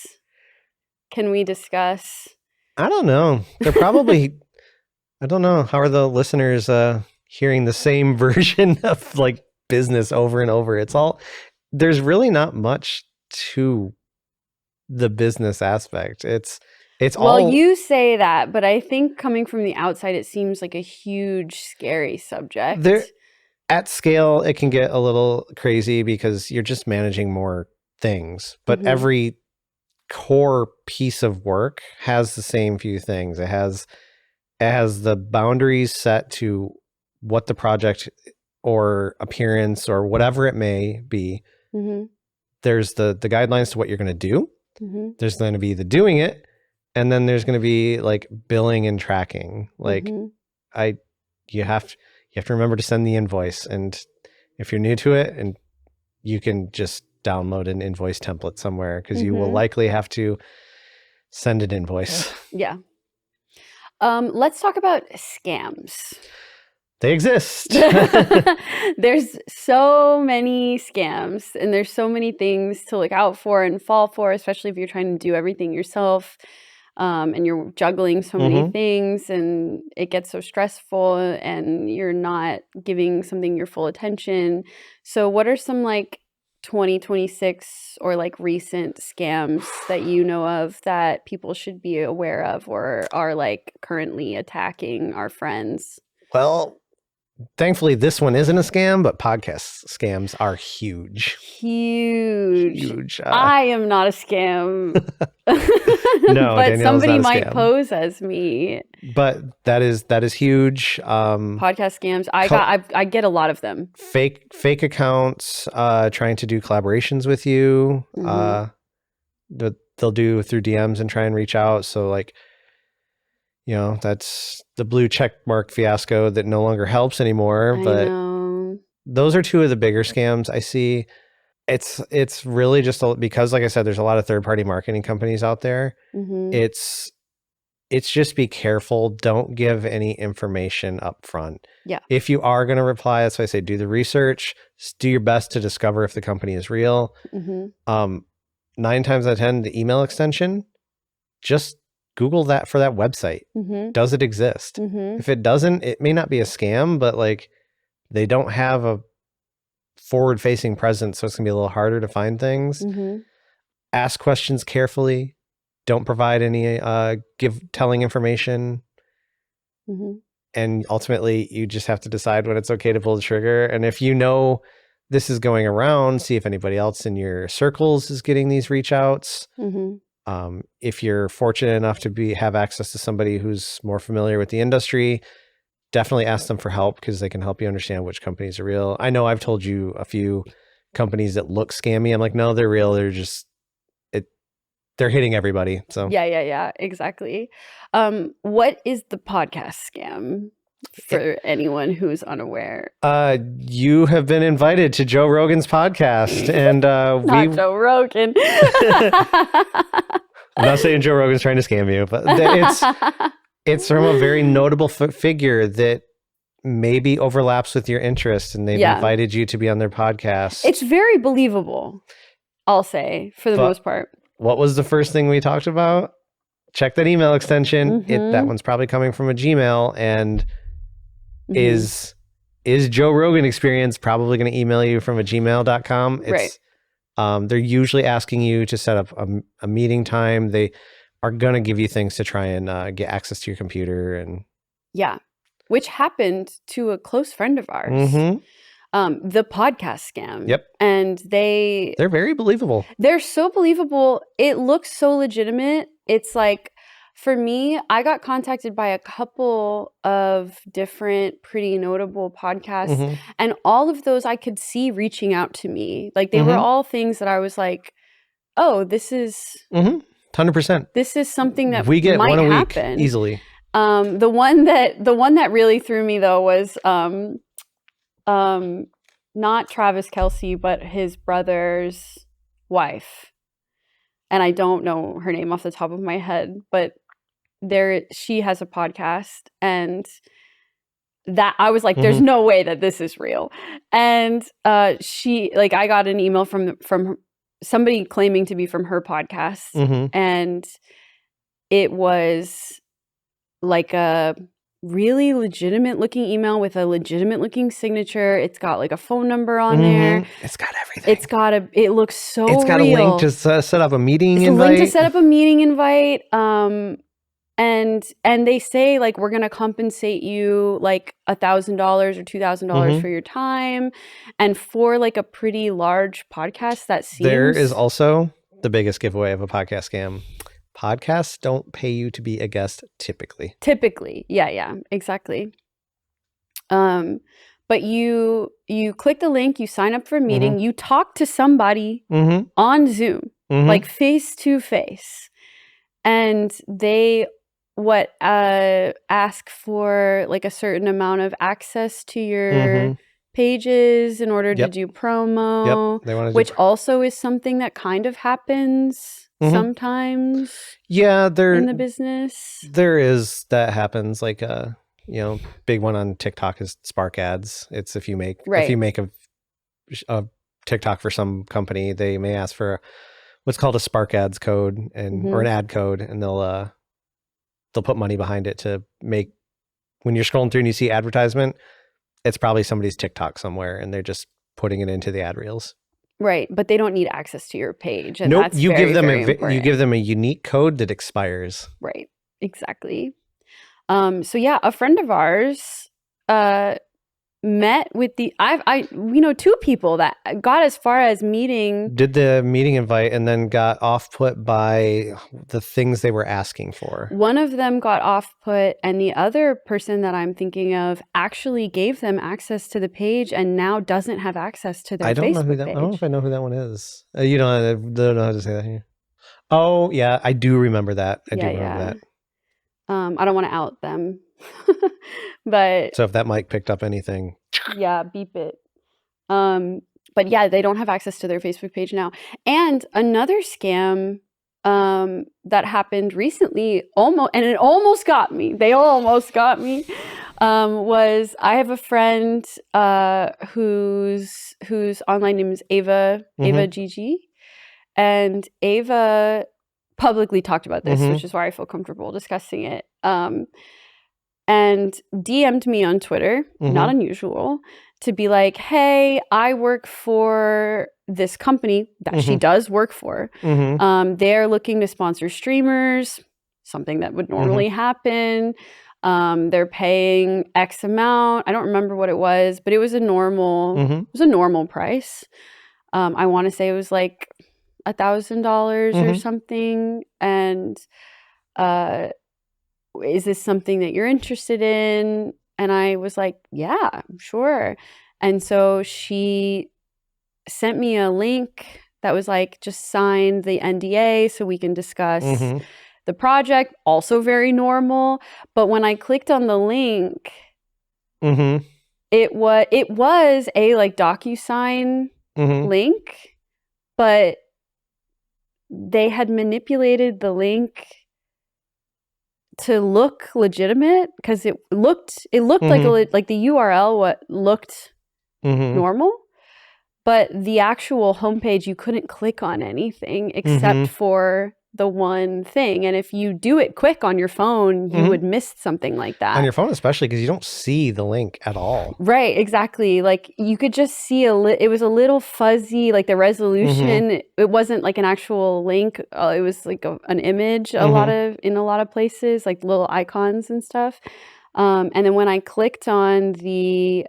can we discuss? I don't know. They're probably, I don't know. How are the listeners hearing the same version of like business over and over? There's really not much to the business aspect. It's well, all. You say that, but I think coming from the outside, it seems like a huge, scary subject. At scale, it can get a little crazy because you're just managing more things. But every core piece of work has the same few things. It has the boundaries set to what the project or appearance or whatever it may be. There's the guidelines to what you're going to do. There's going to be the doing it. And then there's going to be like billing and tracking. Like you have to remember to send the invoice. And if you're new to it, and you can just download an invoice template somewhere, because you will likely have to send an invoice. Yeah. Let's talk about scams. They exist. There's so many scams, and there's so many things to look out for and fall for, especially if you're trying to do everything yourself. And you're juggling so many things, and it gets so stressful, and you're not giving something your full attention. So what are some like 2026 or like recent scams that you know of that people should be aware of or are like currently attacking our friends? Well, thankfully this one isn't a scam, but podcast scams are huge. Huge. I am not a scam. No, but Danielle's somebody not a might scam. pose as me. But that is huge. Podcast scams. I get a lot of them. Fake accounts trying to do collaborations with you. They'll do through DMs and try and reach out. So like, that's the blue check mark fiasco that no longer helps anymore. But those are two of the bigger scams I see. It's really just because, like I said, there's a lot of third-party marketing companies out there. It's just be careful. Don't give any information up front. Yeah. If you are going to reply, that's why I say do the research. Do your best to discover if the company is real. 9 times out of 10, the email extension, just Google that for that website. Does it exist? If it doesn't, it may not be a scam, but like they don't have a forward-facing presence, so it's gonna be a little harder to find things. Ask questions carefully. Don't provide any telling information. And ultimately, you just have to decide when it's okay to pull the trigger. And if you know this is going around, see if anybody else in your circles is getting these reach outs. If you're fortunate enough to have access to somebody who's more familiar with the industry, definitely ask them for help, because they can help you understand which companies are real. I know I've told you a few companies that look scammy. I'm like, no, they're real. They're just, they're hitting everybody. So yeah, exactly. What is the podcast scam for anyone who's unaware? You have been invited to Joe Rogan's podcast, and not Joe Rogan. I'm not saying Joe Rogan's trying to scam you, but it's from a very notable figure that maybe overlaps with your interests, and they've invited you to be on their podcast. It's very believable, I'll say, for the most part. What was the first thing we talked about? Check that email extension. That one's probably coming from a Gmail, and is Joe Rogan Experience probably going to email you from a gmail.com? Right. They're usually asking you to set up a meeting time. They are going to give you things to try and get access to your computer. And which happened to a close friend of ours. The podcast scam. Yep. And they're very believable. They're so believable. It looks so legitimate. It's like, for me, I got contacted by a couple of different pretty notable podcasts, and all of those I could see reaching out to me. Like they were all things that I was like, oh, this is 100%. This is something that we get might one a happen. week easily. The one that really threw me though was not Travis Kelce, but his brother's wife. And I don't know her name off the top of my head, but she has a podcast, and that I was like, there's no way that this is real. And she, like, I got an email from somebody claiming to be from her podcast, and it was like a really legitimate looking email with a legitimate looking signature. It's got like a phone number on there. It's got everything. It looks so It's got real. a link to set up a meeting it's invite. a link to set up a meeting invite. And they say, like, we're going to compensate you like $1,000 or $2,000 for your time. And for like a pretty large podcast, that seems... There is also the biggest giveaway of a podcast scam. Podcasts don't pay you to be a guest typically. Yeah, exactly. But you click the link, you sign up for a meeting, you talk to somebody on Zoom, like face to face, and they ask for like a certain amount of access to your pages in order to do promo, They want to which also is something that kind of happens sometimes. Yeah, in the business, that happens. Like big one on TikTok is Spark ads. It's if you make a TikTok for some company, they may ask for what's called a Spark ads code or an ad code, and they'll put money behind it to make, when you're scrolling through and you see advertisement, it's probably somebody's TikTok somewhere and they're just putting it into the ad reels. Right, but they don't need access to your page. And nope, that's you very, you give them a unique code that expires. Right, exactly. So yeah, a friend of ours met with two people that got as far as did the meeting invite and then got off put by the things they were asking for. One of them got off put, and the other person that I'm thinking of actually gave them access to the page and now doesn't have access to their Facebook page. I don't know if I know who that one is. You don't know how to say that here. Oh yeah, I do remember that. I do remember that. I don't want to out them. But so if that mic picked up anything, yeah, beep it. But yeah, they don't have access to their Facebook page now. And another scam that happened recently, it almost got me. They almost got me. Was I have a friend whose online name is Ava GG, and Ava publicly talked about this, which is why I feel comfortable discussing it. And DM'd me on Twitter, not unusual, to be like, hey, I work for this company that she does work for. They're looking to sponsor streamers, something that would normally happen. They're paying X amount. I don't remember what it was, but it was a normal price. I want to say it was like $1,000 or something. And is this something that you're interested in? And I was like, yeah, sure. And so she sent me a link that was like, just sign the NDA so we can discuss the project. Also very normal. But when I clicked on the link, it was a like DocuSign link, but they had manipulated the link to look legitimate because it looked like the URL looked normal, but the actual homepage, you couldn't click on anything except for the one thing. And if you do it quick on your phone, you would miss something like that. On your phone, especially because you don't see the link at all. Right, exactly. Like you could just see it was a little fuzzy, like the resolution. It wasn't like an actual link. It was like an image in a lot of places, like little icons and stuff. And then when I clicked on the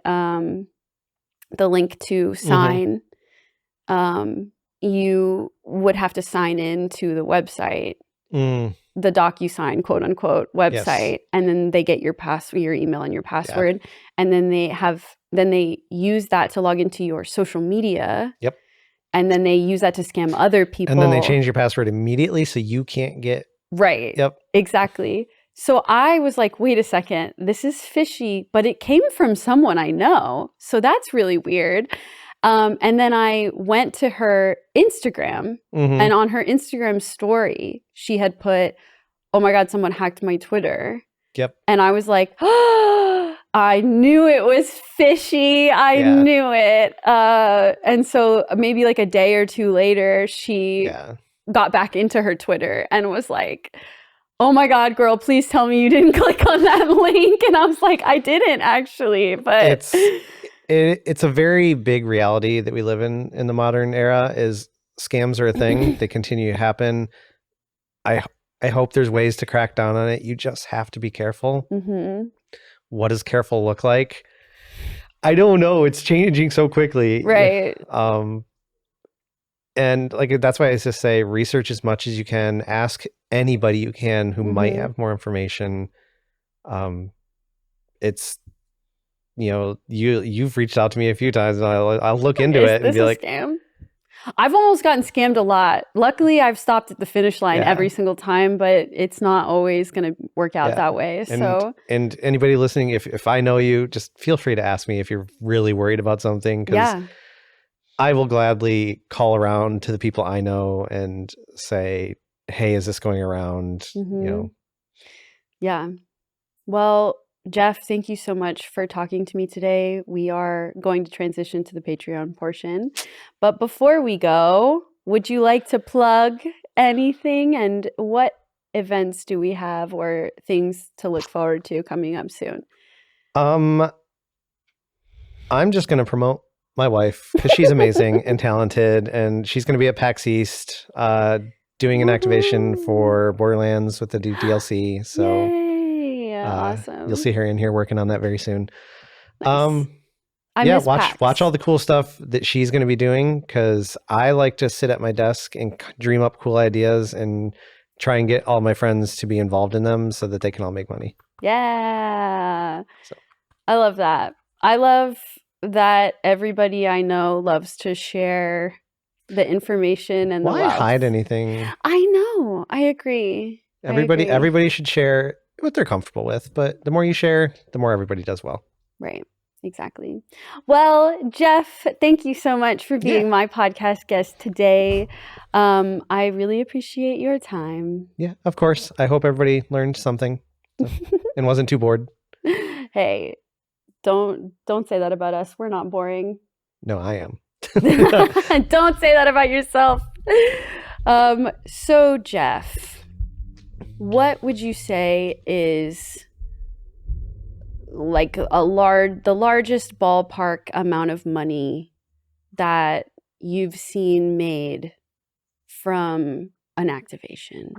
link to sign, you would have to sign in to the website, the DocuSign quote unquote website, and then they get your email and your password, and then they use that to log into your social media. Yep. And then they use that to scam other people. And then they change your password immediately so you can't get right. Yep. Exactly. So I was like, wait a second, this is fishy, but it came from someone I know. So that's really weird. And then I went to her Instagram, and on her Instagram story, she had put, oh my God, someone hacked my Twitter. Yep. And I was like, oh, I knew it was fishy. I knew it. And so maybe like a day or two later, she got back into her Twitter and was like, oh my God, girl, please tell me you didn't click on that link. And I was like, I didn't actually, but it's a very big reality that we live in the modern era. Is scams are a thing. They continue to happen. I hope there's ways to crack down on it. You just have to be careful. What does careful look like? I don't know. It's changing so quickly. Right. And like, that's why I just say research as much as you can. Ask anybody you can who might have more information. It's, you know, you've reached out to me a few times and I'll look into it and be like, scam? I've almost gotten scammed a lot. Luckily, I've stopped at the finish line every single time, but it's not always going to work out that way. And anybody listening, if I know you, just feel free to ask me if you're really worried about something. Because I will gladly call around to the people I know and say, hey, is this going around? You know? Yeah. Well, Jeff, thank you so much for talking to me today. We are going to transition to the Patreon portion. But before we go, would you like to plug anything? And what events do we have or things to look forward to coming up soon? I'm just going to promote my wife because she's amazing and talented. And she's going to be at PAX East doing an activation for Borderlands with the DLC. So awesome. You'll see her in here working on that very soon. Nice. Watch all the cool stuff that she's going to be doing, because I like to sit at my desk and dream up cool ideas and try and get all my friends to be involved in them so that they can all make money. Yeah. So. I love that. I love that everybody I know loves to share the information and why hide anything? I know. I agree. Everybody should share what they're comfortable with, but the more you share, the more everybody does well. Right. Exactly. Well, Jeff, thank you so much for being my podcast guest today. I really appreciate your time. Yeah, of course. I hope everybody learned something and wasn't too bored. Hey, don't say that about us. We're not boring. No, I am. Don't say that about yourself. So, Jeff, what would you say is like the largest ballpark amount of money that you've seen made from an activation?